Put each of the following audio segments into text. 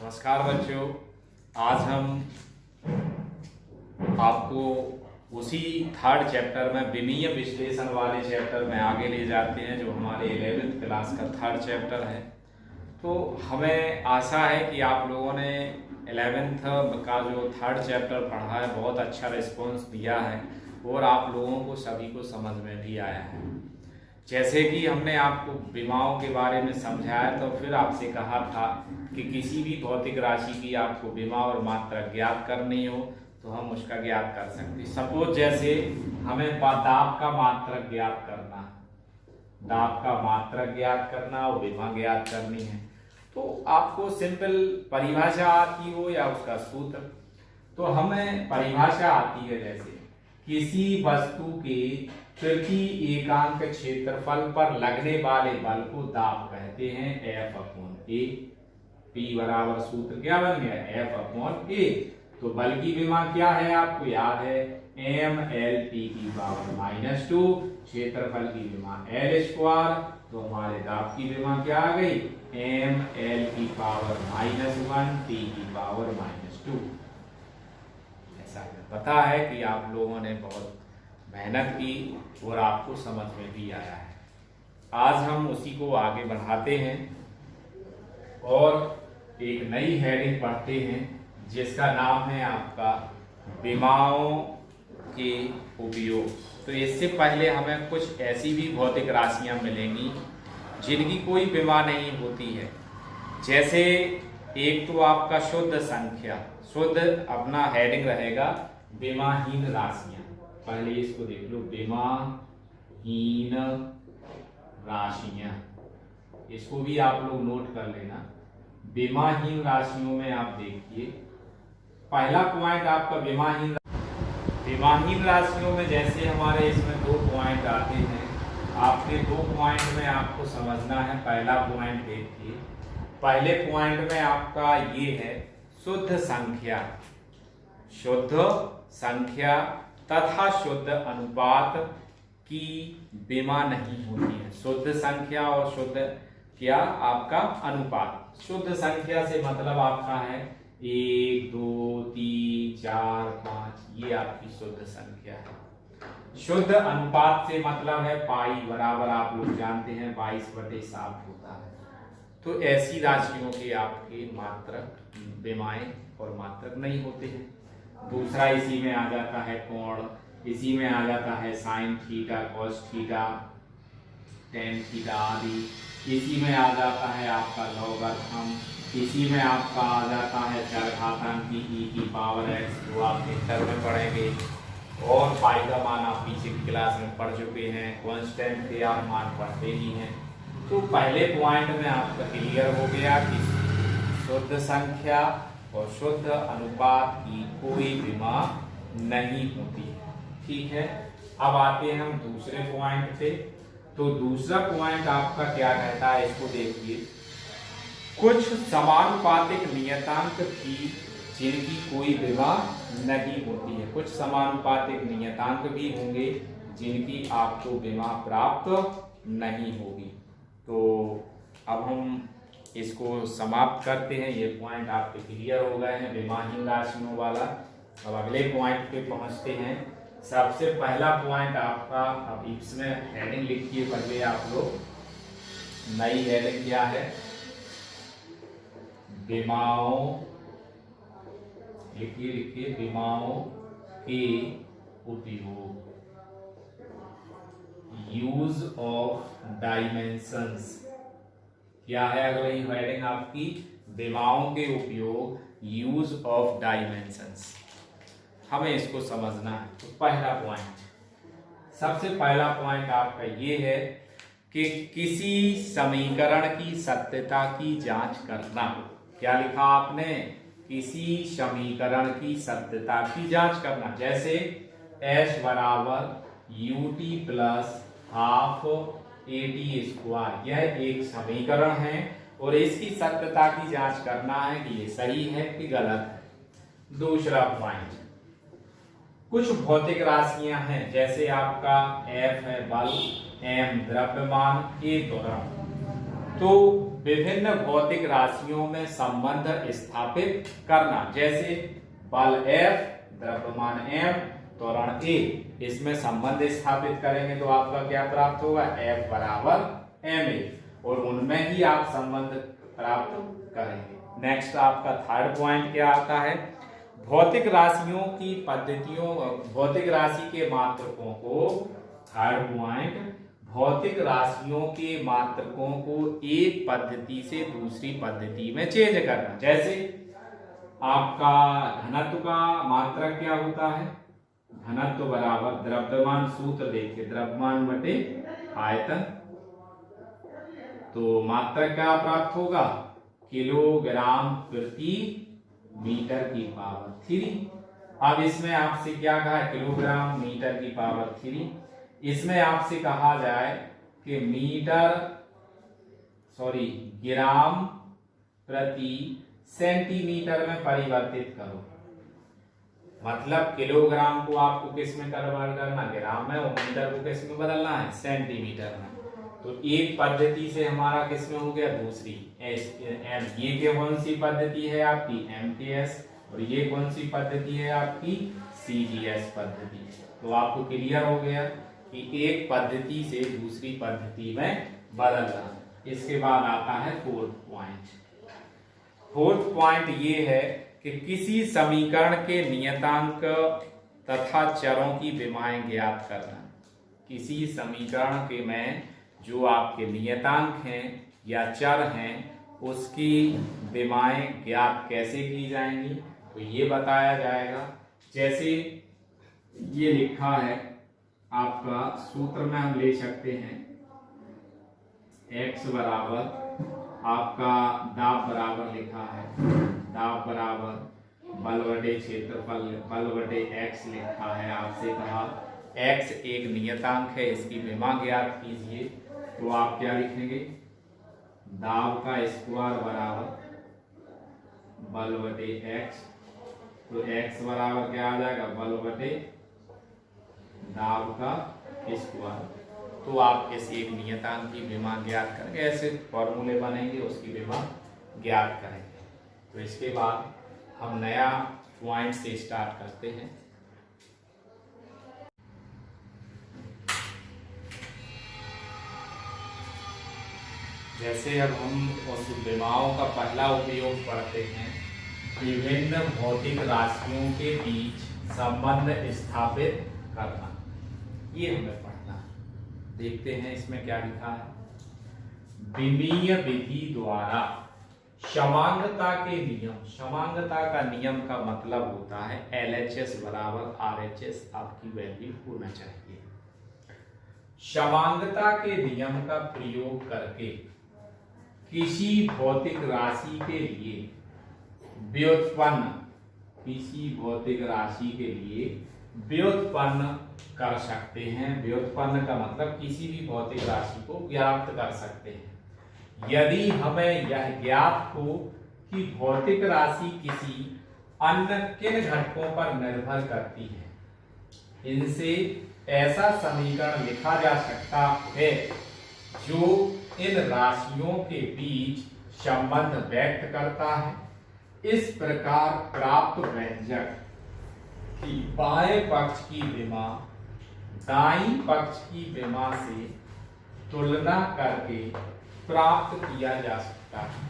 नमस्कार बच्चों। आज हम आपको उसी थर्ड चैप्टर में विमीय विश्लेषण वाले चैप्टर में आगे ले जाते हैं जो हमारे 11th क्लास का थर्ड चैप्टर है। तो हमें आशा है कि आप लोगों ने 11th का जो थर्ड चैप्टर पढ़ा है बहुत अच्छा रिस्पॉन्स दिया है और आप लोगों को सभी को समझ में भी आया है। जैसे कि हमने आपको विमाओं के बारे में समझाया तो फिर आपसे कहा था कि किसी भी भौतिक राशि की आपको विमा और मात्रक ज्ञात करनी हो तो हम उसका ज्ञात कर सकते हैं। सपोज जैसे हमें दाब का मात्रक ज्ञात करना है, दाब का मात्रक ज्ञात करना और विमा ज्ञात करनी है, तो आपको सिंपल परिभाषा आती हो या उसका सूत्र। तो हमें परिभाषा आती है, जैसे किसी वस्तु के प्रति एकांक क्षेत्रफल पर लगने वाले बल को दाब कहते हैं F/A। P बराबर सूत्र क्या बन गया F/A। तो बल की विमा क्या है आपको याद है mLT⁻²। क्षेत्रफल की विमा L²। तो हमारे दाब की विमा क्या आ गई mL⁻⁻1T⁻²। ऐसा पता है कि आप लोगों ने बहुत मेहनत की और आपको समझ में भी आया है। आज हम उसी को आगे बढ़ाते हैं और एक नई हेडिंग पढ़ते हैं जिसका नाम है आपका विमाओं के उपयोग। तो इससे पहले हमें कुछ ऐसी भी भौतिक राशियां मिलेंगी जिनकी कोई विमा नहीं होती है। जैसे एक तो आपका शुद्ध संख्या, शुद्ध अपना हेडिंग रहेगा विमाहीन राशियां। पहले इसको देख लो, विमाहीन राशियां, इसको भी आप लोग नोट कर लेना। विमाहीन राशियों में आप देखिए पहला पॉइंट आपका विमाहीन राशियों में जैसे हमारे इसमें दो पॉइंट आते हैं, आपके दो पॉइंट में आपको समझना है। पहला पॉइंट देखिए, पहले पॉइंट में आपका ये है शुद्ध संख्या, शुद्ध संख्या तथा शुद्ध अनुपात की विमा नहीं होती है। शुद्ध संख्या और शुद्ध क्या आपका अनुपात। शुद्ध संख्या से मतलब आपका है 1 2 3 4 5, ये आपकी शुद्ध संख्या है। शुद्ध अनुपात से मतलब है पाई बराबर, आप लोग जानते हैं 22/7 होता है। तो ऐसी राशियों के आपके मात्रक विमाएं और मात्रक नहीं होते हैं। दूसरा इसी में आ जाता है कोण, इसी में आ जाता है sine theta, cos theta, tan theta आदि। इसी में आ जाता है आपका लॉगरिथम, इसी में आपका आ जाता है चरघातांक की e⁻x, जो आप इंटर में पढ़ेंगे। और पाई का मान आप पीछे की क्लास में पढ़ चुके हैं, कांस्टेंट के आप मान पढ़ते ही हैं। तो पहले पॉइंट में आपका क्लियर हो गया कि शुद्ध संख्या और शुद्ध अनुपात की कोई विमा नहीं होती है। ठीक है, अब आते हैं हम दूसरे पॉइंट पे। तो दूसरा पॉइंट आपका क्या कहता है, इसको देखिए। कुछ समानुपातिक नियतांक की जिनकी कोई विमा नहीं होती है। कुछ समानुपातिक नियतांक भी होंगे जिनकी आपको विमा प्राप्त नहीं होगी। तो अब हम इसको समाप्त करते हैं। ये पॉइंट आपके क्लियर हो गए हैं विमाहीन राशियों वाला। अब अगले पॉइंट पे पहुंचते हैं। सबसे पहला पॉइंट आपका, अब इसमें हेडिंग लिखिए पहले आप लोग। नई हेडिंग क्या है, विमाओं, लिखिए विमाओं के उपयोग, यूज ऑफ डायमेंशंस। क्या है अगली हेडिंग आपकी, विमाओं के उपयोग, यूज ऑफ डायमेंशंस। हमें इसको समझना है। तो पहला पॉइंट, सबसे पहला पॉइंट आपका ये है कि किसी समीकरण की सत्यता की जांच करना। क्या लिखा आपने, किसी समीकरण की सत्यता की जांच करना। जैसे s बराबर ut प्लस हाफ AT², यह एक समीकरण है और इसकी सत्यता की जांच करना है कि ये सही है कि गलत है। दूसरा पॉइंट, कुछ भौतिक राशियां हैं जैसे आपका F है बल, M द्रव्यमान, A त्वरण। तो विभिन्न भौतिक राशियों में संबंध स्थापित करना, जैसे बल F, द्रव्यमान M, त्वरण A, इसमें संबंध स्थापित करेंगे तो आपका क्या प्राप्त होगा, F बराबर ma, और उनमें ही आप संबंध प्राप्त करेंगे। नेक्स्ट आपका थर्ड पॉइंट क्या आता है, भौतिक राशियों की पद्धतियों, भौतिक राशि के मात्रकों को, थर्ड पॉइंट, भौतिक राशियों के मात्रकों को एक पद्धति से दूसरी पद्धति में चेंज करना। जैसे आपका घनत्व का मात्रक क्या होता है, घनत्व बराबर द्रव्यमान, सूत्र देखिए द्रव्यमान बटे आयतन, तो मात्रक क्या प्राप्त होगा, किलोग्राम प्रति मीटर की पावर 3। अब इसमें आपसे क्या कहा है, किलोग्राम मीटर की पावर 3। इसमें आपसे कहा जाए कि ग्राम प्रति सेंटीमीटर में परिवर्तित करो, मतलब किलोग्राम को आपको किस में कन्वर्ट करना, ग्राम में, और मीटर को किस में बदलना है, सेंटीमीटर में। तो एक पद्धति से हमारा किस में हो गया, दूसरी ये कौन सी पद्धति है आपकी, MTS, और ये कौन सी पद्धति है आपकी, CGS पद्धति। तो आपको क्लियर हो गया कि एक पद्धति से दूसरी पद्धति में बदलना। इसके बाद आता है फोर्थ पॉइंट। फोर्थ पॉइंट ये है कि किसी समीकरण के नियतांक तथा चरों की विमाएं ज्ञात करना। किसी समीकरण के में जो आपके नियतांक हैं या चर हैं उसकी विमाएं ज्ञात कैसे की जाएंगी, तो ये बताया जाएगा। जैसे ये लिखा है आपका, सूत्र में हम ले सकते हैं x बराबर आपका दाब बराबर लिखा है, दाब बराबर बल बटे क्षेत्रफल, बल बटे x लिखा है। आपसे कहा x एक नियतांक है, इसकी विमा ज्ञात कीजिए, तो आप क्या लिखेंगे, दाब का स्क्वायर बराबर बल बटे x, तो x बराबर क्या आ जाएगा, बल बटे दाब का स्क्वायर। तो आप किसी एक नियतांक की विमा ज्ञात करेंगे, ऐसे फॉर्मूले बनेंगे, उसकी विमा ज्ञात करेंगे। तो इसके बाद हम नया पॉइंट से स्टार्ट करते हैं। जैसे अब हम उस विमाओं का पहला उपयोग पढ़ते हैं, विभिन्न भौतिक राशियों के बीच संबंध स्थापित करना, ये हमें पढ़ना है। देखते हैं इसमें क्या लिखा है, विमीय विधि द्वारा समांगता के नियम, समांगता का नियम का मतलब होता है LHS बराबर RHS आपकी वैल्यू होना चाहिए। समांगता के नियम का प्रयोग करके किसी भौतिक राशि के लिए व्युत्पन्न, किसी भौतिक राशि के लिए व्युत्पन्न कर सकते हैं। व्युत्पन्न का मतलब किसी भी भौतिक राशि को ज्ञात कर सकते हैं। यदि हमें यह ज्ञात हो कि भौतिक राशि किसी अन्य किन घटकों पर निर्भर करती है, इनसे ऐसा समीकरण लिखा जा सकता है जो इन राशियों के बीच संबंध व्यक्त करता है। इस प्रकार प्राप्त व्यंजक की बाएं पक्ष की विमा दाईं पक्ष की विमा से तुलना करके प्राप्त किया जा सकता है।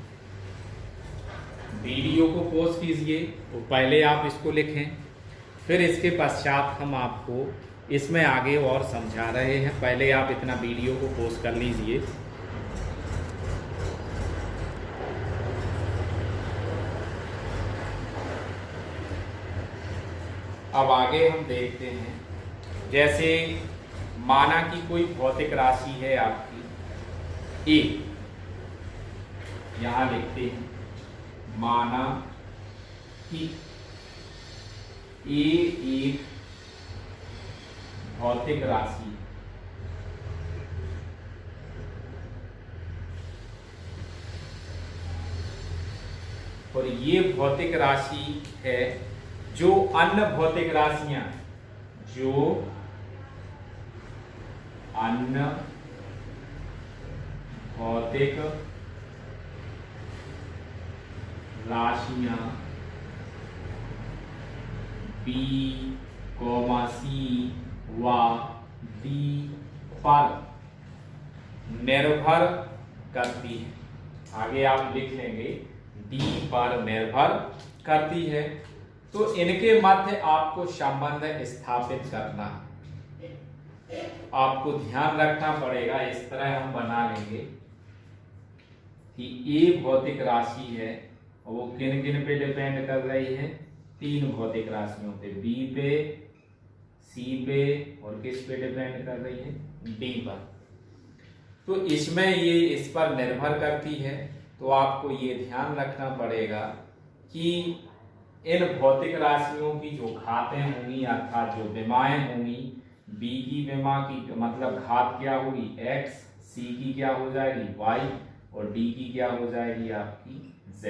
वीडियो को पॉज कीजिए, तो पहले आप इसको लिखें, फिर इसके पश्चात हम आपको इसमें आगे और समझा रहे हैं। पहले आप इतना वीडियो को पॉज कर लीजिए। अब आगे हम देखते हैं, जैसे माना कि कोई भौतिक राशि है आपकी ए, यहां लिखते हैं, माना कि ए एक भौतिक राशि और ये भौतिक राशि है जो अन्य भौतिक राशियां, जो अन्य भौतिक राशियां B, C व D पर निर्भर करती है। आगे आप लिख लेंगे D पर निर्भर करती है। तो इनके मध्य आपको संबंध स्थापित करना है। आपको ध्यान रखना पड़ेगा, इस तरह हम बना लेंगे कि एक भौतिक राशि है और वो किन किन पे डिपेंड कर रही है, तीन भौतिक राशियों पे, बी पे, सी पे और किस पे डिपेंड कर रही है, डी पर। तो इसमें ये इस पर निर्भर करती है। तो आपको ये ध्यान रखना पड़ेगा कि इन भौतिक राशियों की जो घातें होंगी अर्थात जो विमाएं होंगी, बी की विमा की मतलब घात क्या होगी x, सी की क्या हो जाएगी y और डी की क्या हो जाएगी आपकी z।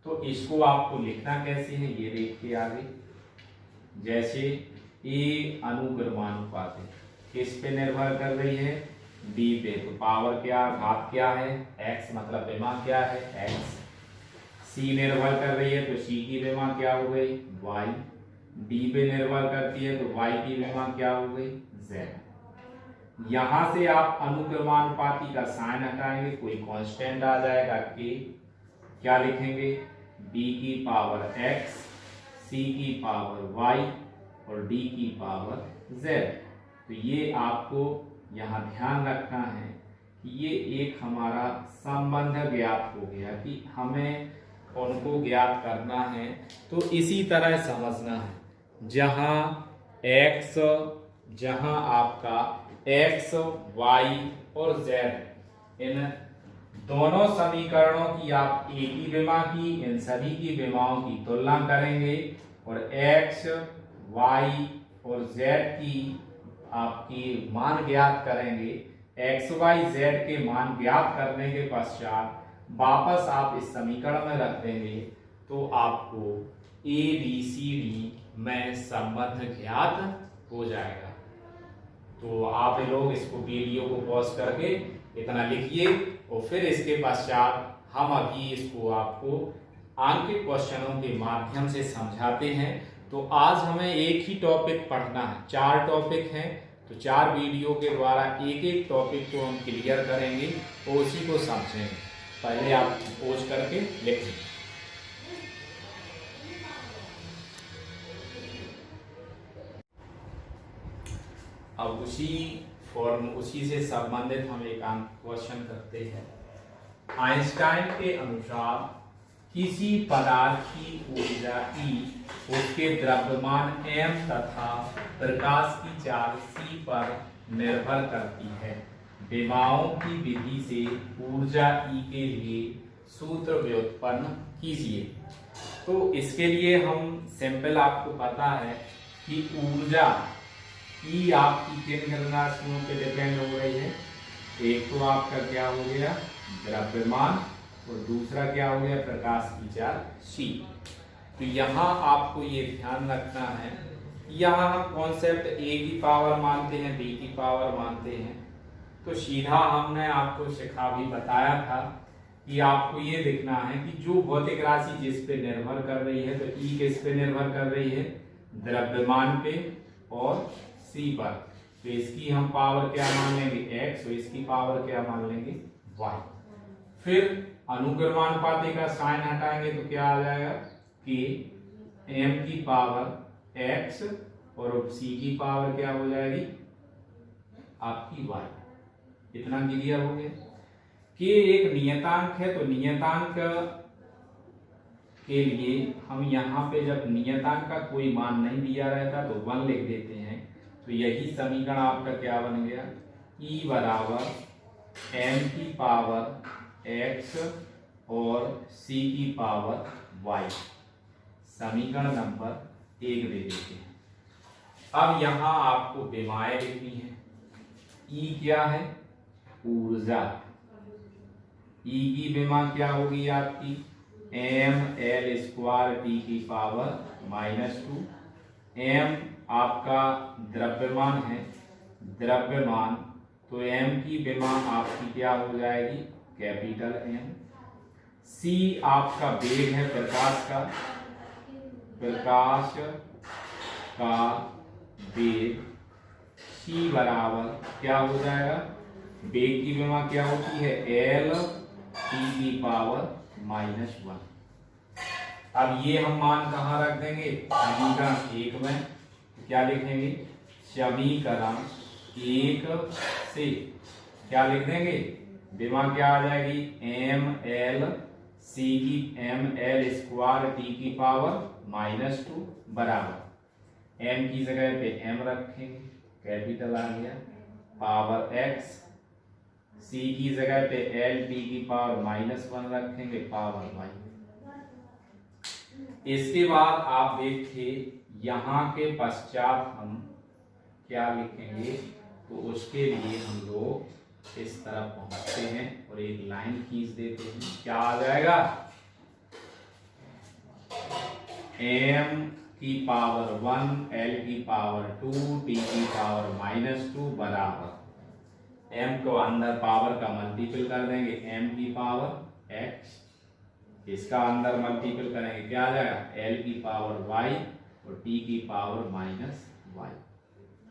तो इसको आपको लिखना कैसे है ये देखिए आगे। जैसे ए अनुक्रमानुपात है, किस पे निर्भर कर रही है, डी पे। तो पावर क्या, घात क्या है x मतलब विमा क्या है x। सी निर्भर कर रही है तो सी की विमा क्या हो गई y। डी पे निर्भर करती है तो y की विमा क्या हो गई z। यहां से आप अनुक्रमानुपाती का साइन हटाएंगे, कोई कांस्टेंट आ जाएगा k। क्या लिखेंगे, b की पावर x, c की पावर y और d की पावर z। तो ये आपको यहाँ ध्यान रखना है कि ये एक हमारा संबंध ज्ञात हो गया कि हमें उनको ज्ञात करना है। तो इसी तरह समझना है, जहां आपका x, y और z, इन दोनों समीकरणों की आप एक ही विमा की इन सभी की विमाओं की तुलना करेंगे और x, y और z की आपकी मान ज्ञात करेंगे। x, y, z के मान ज्ञात करने के पश्चात वापस आप इस समीकरण में रख देंगे तो आपको ए बी सी डी में संबंध ज्ञात हो जाएगा। तो आप लोग इसको वीडियो को पॉज करके इतना लिखिए और फिर इसके पश्चात हम अभी इसको आपको आंकिक क्वेश्चनों के माध्यम से समझाते हैं। तो आज हमें एक ही टॉपिक पढ़ना है, 4 टॉपिक हैं तो 4 वीडियो के द्वारा एक एक टॉपिक को हम क्लियर करेंगे और उसी को समझेंगे। पहले आप पोज करके लिखें। अब उसी से संबंधित हम एक क्वेश्चन करते हैं। आइंस्टाइन के अनुसार किसी पदार्थ की ऊर्जा E उसके द्रव्यमान m तथा प्रकाश की चाल c पर निर्भर करती है। विमाओं की विधि से ऊर्जा E के लिए सूत्र व्युत्पन्न कीजिए। तो इसके लिए हम सिंपल, आपको पता है कि ऊर्जा E आपकी किन राशियों पे डिपेंड हो रही है। एक तो आपका क्या हो गया द्रव्यमान और दूसरा क्या हो गया प्रकाश की चाल c। तो यहाँ आपको ये ध्यान रखना है, यहाँ हम कॉन्सेप्ट a की पावर मानते हैं, b की पावर मानते हैं। तो सीधा हमने आपको सिखा भी बताया था कि आपको ये देखना है कि जो भौतिक राशि जिस पे निर्भर कर रही है, तो E किस पे निर्भर कर रही है द्रव्यमान पे और C पर। तो इसकी हम पावर क्या मान लेंगे x और इसकी पावर क्या मान लेंगे y। फिर अनुक्रमानुपाती का साइन हटाएंगे तो क्या आ जाएगा कि m की पावर x और c की पावर क्या हो जाएगी आपकी y। इतना क्लियर हो गया कि एक नियतांक है। तो नियतांक के लिए हम यहाँ पे जब नियतांक का कोई मान नहीं दिया रहता तो 1 लिख देते हैं। तो यही समीकरण आपका क्या बन गया, E बराबर m की पावर x और c की पावर y। समीकरण नंबर 1 दे देते हैं। अब यहाँ आपको विमाएं लिखनी है। E क्या है ऊर्जा, E की विमा क्या होगी आपकी ml² t की पावर -2। m आपका द्रव्यमान है, द्रव्यमान तो m की विमा आपकी क्या हो जाएगी कैपिटल M। c आपका वेग है प्रकाश का वेग, c बराबर क्या हो जाएगा, वेग की विमा क्या होती है l t⁻⁻1। अब ये हम मान कहाँ रख देंगे, समीकरण 1 में। क्या लिखेंगे, समीकरण 1 से क्या लिख देंगे, विमा क्या आ जाएगी, ml c की ml स्क्वायर t⁻⁻2 बराबर m की जगह पे m रखेंगे, कैपिटल आ गया, पावर x, c की जगह पे l t⁻⁻1 रखेंगे, पावर y। इसके बाद आप देखिए यहाँ के पश्चात हम क्या लिखेंगे, तो उसके लिए हम लोग इस तरफ पहुंचते हैं और एक लाइन खींच देते हैं। क्या आ जाएगा, m⁻1 l⁻2 t⁻⁻2 बराबर m को अंदर पावर का मल्टीपल कर देंगे, m⁻x, इसका अंदर मल्टीपल करेंगे, क्या आ जाएगा, l⁻y और t⁻⁻y।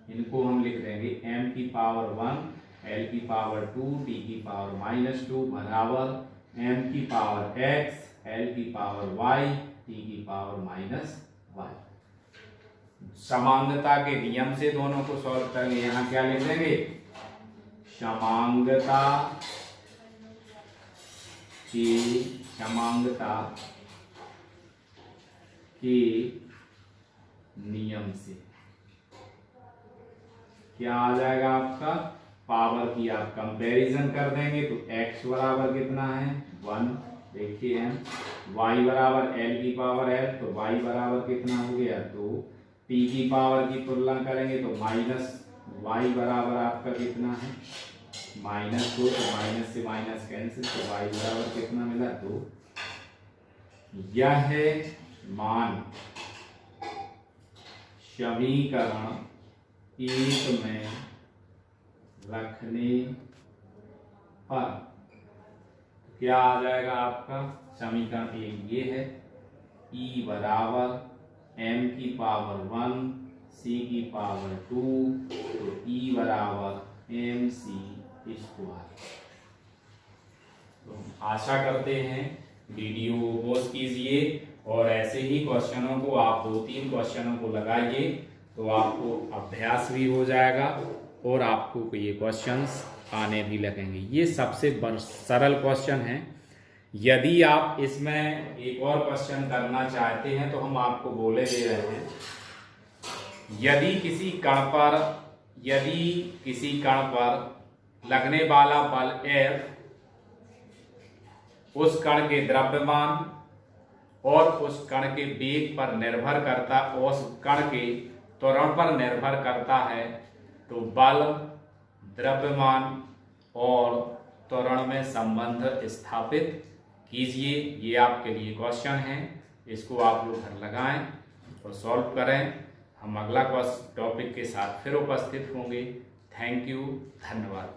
इनको हम लिख देंगे m⁻1 l⁻2 t⁻⁻2 बराबर m⁻x l⁻y t⁻⁻y। समांगता के नियम से दोनों को सॉल्व करेंगे। यहाँ क्या लिख देंगे, समांगता के नियम से क्या आ जाएगा, आपका पावर की आप कंपैरिजन कर देंगे तो x बराबर कितना है 1, देखिए हम y बराबर l⁻l, तो y बराबर कितना हो गया 2, t की पावर की तुलना करेंगे तो माइनस y बराबर आपका कितना है -2, तो माइनस से माइनस कैंसिल, तो y बराबर कितना मिला 2। यह है मान समीकरण 1 में रखने पर क्या आ जाएगा, आपका समीकरण 1 ये है, e बराबर m⁻1 c⁻2, तो e बराबर mc स्क्वायर। तो आशा करते हैं वीडियो को पॉज कीजिए और ऐसे ही क्वेश्चनों को आप 2-3 क्वेश्चनों को लगाइए, तो आपको अभ्यास भी हो जाएगा और आपको ये क्वेश्चंस आने भी लगेंगे। ये सबसे सरल क्वेश्चन है। यदि आप इसमें एक और क्वेश्चन करना चाहते हैं तो हम आपको बोले दे रहे हैं, यदि किसी कण पर लगने वाला बल F उस कण के द्रव्यमान और उस कण के वेग पर निर्भर करता, उस कण के त्वरण पर निर्भर करता है, तो बल, द्रव्यमान और त्वरण में संबंध स्थापित कीजिए। ये आपके लिए क्वेश्चन है, इसको आप लोग घर लगाएं और सॉल्व करें। हम अगला टॉपिक के साथ फिर उपस्थित होंगे। थैंक यू, धन्यवाद।